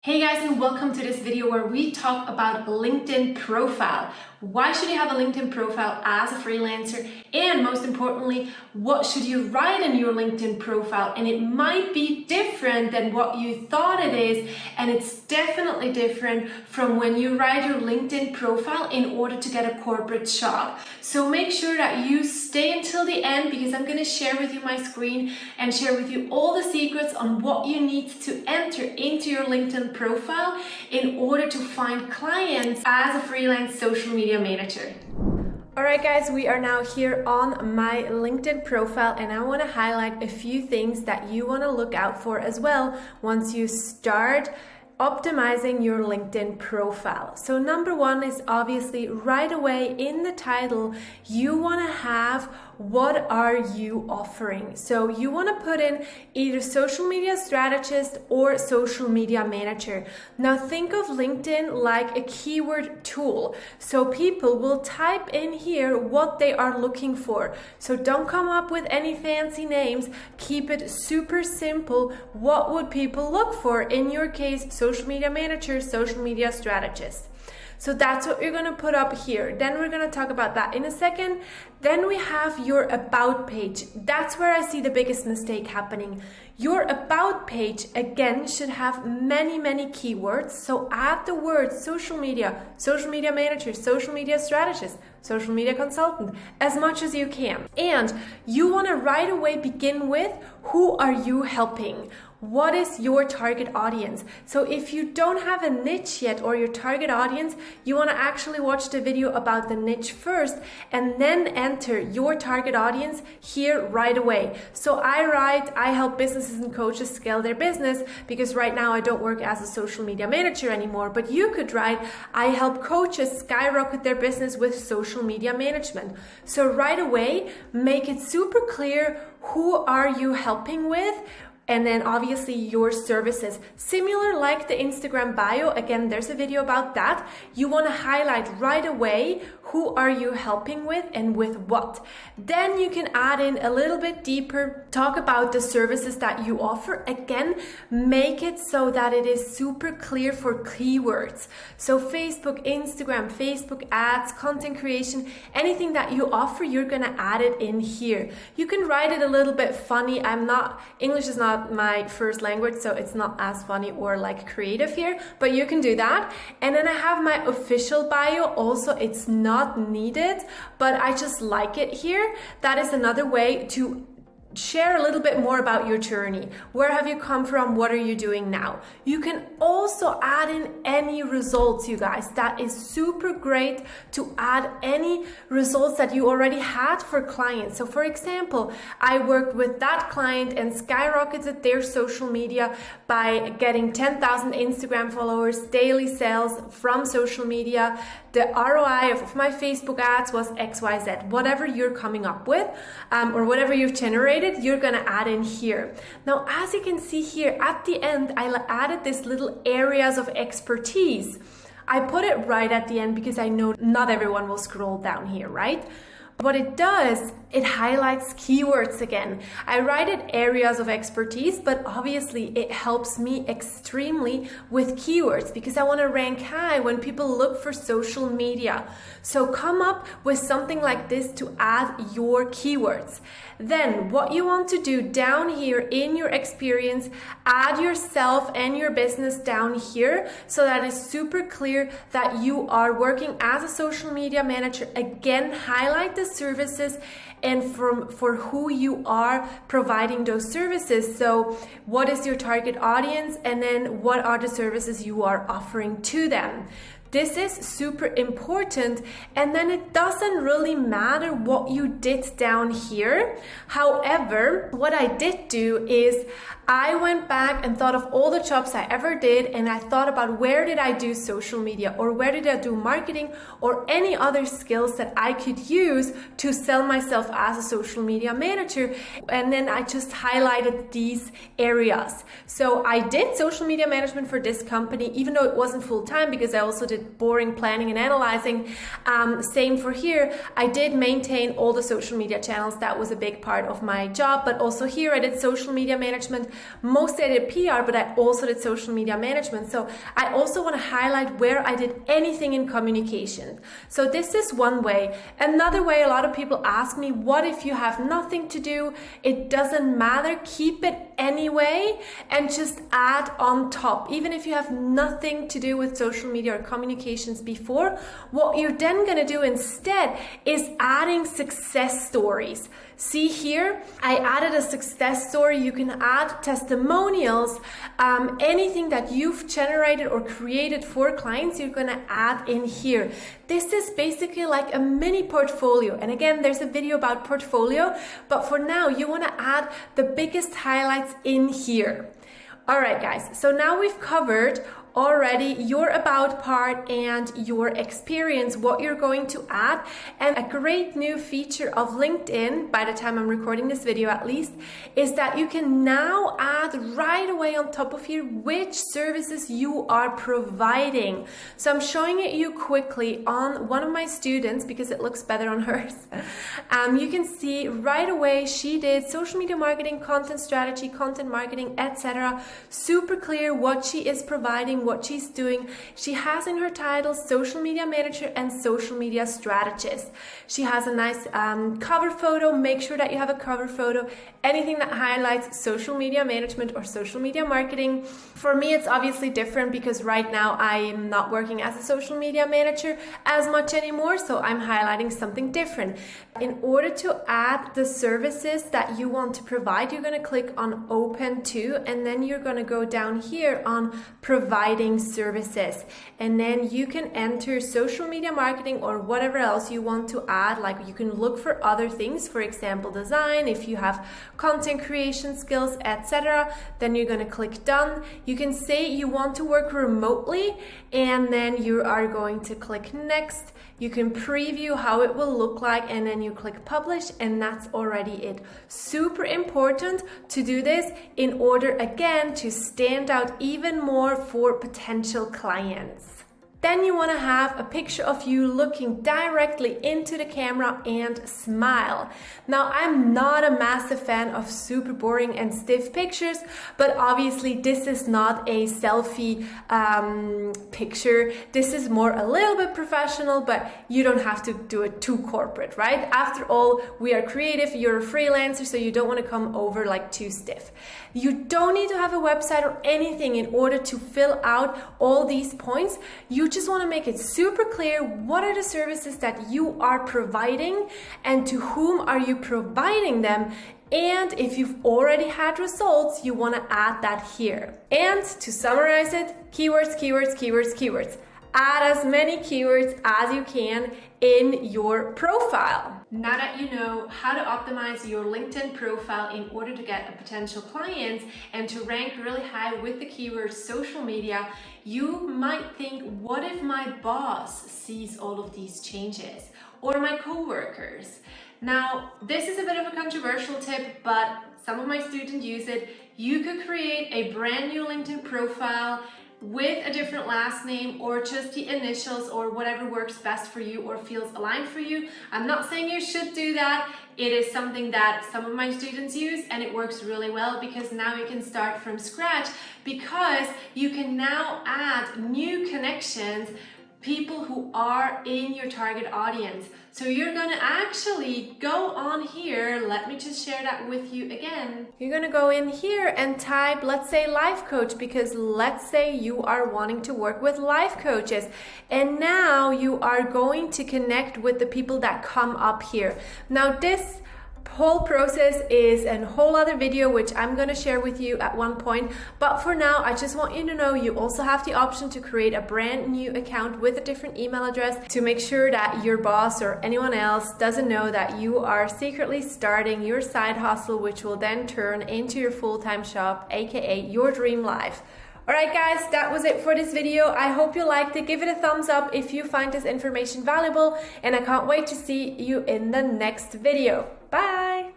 Hey guys, and welcome to this video where we talk about LinkedIn profile. Why should you have a LinkedIn profile as a freelancer? And most importantly, what should you write in your LinkedIn profile? And it might be different than what you thought it is. And it's definitely different from when you write your LinkedIn profile in order to get a corporate job. So make sure that you stay until the end because I'm going to share with you my screen and share with you all the secrets on what you need to enter into your LinkedIn profile in order to find clients as a freelance social media manager. Alright guys, we are now here on my LinkedIn profile and I want to highlight a few things that you want to look out for as well once you start optimizing your LinkedIn profile. So number one is obviously right away in the title, you want to have what are you offering. So you want to put in either social media strategist or social media manager. Now think of LinkedIn like a keyword tool. So people will type in here what they are looking for. So don't come up with any fancy names. Keep it super simple. What would people look for? In your case, social media manager, social media strategist. So that's what you're going to put up here. Then we're going to talk about that in a second. Then we have your about page. That's where I see the biggest mistake happening. Your about page, again, should have many keywords. So add the words social media manager, social media strategist, social media consultant, as much as you can. And you want to right away begin with, who are you helping? What is your target audience? So if you don't have a niche yet or your target audience, you want to actually watch the video about the niche first and then enter your target audience here right away. So I help businesses and coaches scale their business because right now I don't work as a social media manager anymore, but you could write, I help coaches skyrocket their business with social media management. So right away, make it super clear who are you helping with, and then obviously your services. Similar like the Instagram bio, again, there's a video about that. You want to highlight right away who are you helping with and with what. Then you can add in a little bit deeper, talk about the services that you offer. Again, make it so that it is super clear for keywords. So Facebook, Instagram, Facebook ads, content creation, anything that you offer, you're going to add it in here. You can write it a little bit funny. English is not my first language, so it's not as funny or like creative here, but you can do that. And then I have my official bio. Also, it's not needed, but I just like it here. That is another way to share a little bit more about your journey. Where have you come from? What are you doing now? You can also add in any results, you guys. That is super great to add any results that you already had for clients. So for example, I worked with that client and skyrocketed their social media by getting 10,000 Instagram followers, daily sales from social media. The ROI of my Facebook ads was XYZ. Whatever you're coming up with or whatever you've generated, you're gonna add in here. Now, as you can see here at the end, I added this little areas of expertise. I put it right at the end because I know not everyone will scroll down here, right? What it does, it highlights keywords again. I write it areas of expertise, but obviously it helps me extremely with keywords because I want to rank high when people look for social media. So come up with something like this to add your keywords. Then what you want to do down here in your experience, add yourself and your business down here so that it's super clear that you are working as a social media manager. Again, highlight the services and for who you are providing those services. So what is your target audience, and then what are the services you are offering to them? This is super important, and then it doesn't really matter what you did down here. However, what I did do is I went back and thought of all the jobs I ever did, and I thought about where did I do social media, or where did I do marketing, or any other skills that I could use to sell myself as a social media manager. And then I just highlighted these areas. So I did social media management for this company, even though it wasn't full time, because I also did did boring planning and analyzing. Same for here. I did maintain all the social media channels. That was a big part of my job, but also here I did social media management. Mostly I did PR, but I also did social media management. So I also want to highlight where I did anything in communication. So this is one way. Another way, a lot of people ask me, what if you have nothing to do? It doesn't matter. Keep it anyway and just add on top. Even if you have nothing to do with social media or communications before, what you're then going to do instead is adding success stories. See here, I added a success story. You can add testimonials, anything that you've generated or created for clients, you're going to add in here. This is basically like a mini portfolio. And again, there's a video about portfolio, but for now, you want to add the biggest highlights in here. All right, guys, so now we've covered already your about part and your experience, what you're going to add. And a great new feature of LinkedIn, by the time I'm recording this video at least, is that you can now add right away on top of here which services you are providing. So I'm showing it you quickly on one of my students because it looks better on hers. You can see right away she did social media marketing, content strategy, content marketing, etc. Super clear what she is providing, what she's doing. She has in her title social media manager and social media strategist. She has a nice cover photo. Make sure that you have a cover photo. Anything that highlights social media management or social media marketing. For me, it's obviously different because right now I am not working as a social media manager as much anymore, so I'm highlighting something different. In order to add the services that you want to provide, you're going to click on open to, and then you're going to go down here on providing services, and then you can enter social media marketing or whatever else you want to add. Like you can look for other things, for example design, if you have content creation skills, etc. Then you're going to click done. You can say you want to work remotely, and then you are going to click next. You can preview how it will look like, and then you click publish, and that's already it. Super important to do this in order, again, to stand out even more for potential clients. Then you want to have a picture of you looking directly into the camera and smile. Now, I'm not a massive fan of super boring and stiff pictures, but obviously this is not a selfie picture. This is more a little bit professional, but you don't have to do it too corporate, right? After all, we are creative, you're a freelancer, so you don't want to come over like too stiff. You don't need to have a website or anything in order to fill out all these points. You just want to make it super clear what are the services that you are providing and to whom are you providing them. And if you've already had results, you want to add that here. And to summarize it, keywords, keywords, keywords, keywords. Add as many keywords as you can in your profile. Now that you know how to optimize your LinkedIn profile in order to get a potential clients and to rank really high with the keyword social media, you might think, what if my boss sees all of these changes, or my coworkers? Now, this is a bit of a controversial tip, but some of my students use it. You could create a brand new LinkedIn profile with a different last name or just the initials or whatever works best for you or feels aligned for you. I'm not saying you should do that. It is something that some of my students use, and it works really well because now you can start from scratch, because you can now add new connections, people who are in your target audience. So you're gonna actually go on here, let me just share that with you again. You're gonna go in here and type, let's say life coach, because let's say you are wanting to work with life coaches. And now you are going to connect with the people that come up here. Now this whole process is a whole other video which I'm going to share with you at one point, but for now I just want you to know you also have the option to create a brand new account with a different email address to make sure that your boss or anyone else doesn't know that you are secretly starting your side hustle, which will then turn into your full-time job, aka your dream life. Alright guys, that was it for this video. I hope you liked it. Give it a thumbs up if you find this information valuable, and I can't wait to see you in the next video. Bye!